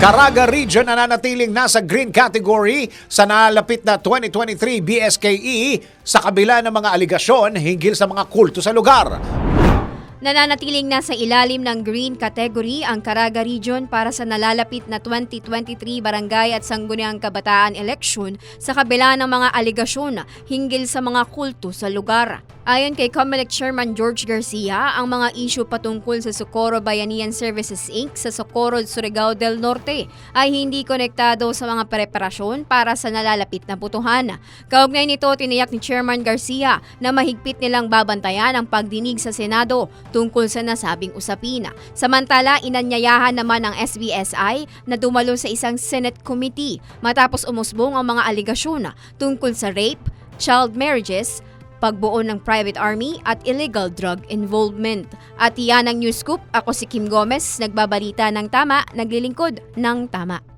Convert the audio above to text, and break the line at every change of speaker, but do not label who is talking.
Caraga Region nananatiling nasa green category sa nalapit na 2023 BSKE sa kabila ng mga aligasyon hinggil sa mga kulto sa lugar.
Nananatiling nasa ilalim ng green category ang Caraga Region para sa nalalapit na 2023 Barangay at Sangguniang Kabataan election sa kabila ng mga aligasyon hinggil sa mga kulto sa lugar. Ayon kay COMELEC Chairman George Garcia, ang mga issue patungkol sa Socorro Bayanihan Services Inc. sa Socorro, Surigao del Norte ay hindi konektado sa mga preparasyon para sa nalalapit na botohan. Kaugnay nito, tiniyak ni Chairman Garcia na mahigpit nilang babantayan ang pagdinig sa Senado tungkol sa nasabing usapin. Samantala, inanyayahan naman ng SBSI na dumalo sa isang Senate committee matapos umusbong ang mga aligasyon tungkol sa rape, child marriages, pagbuo ng private army at illegal drug involvement. At iyan ang News Scoop. Ako si Kim Gomez, nagbabalita ng tama, naglilingkod ng tama.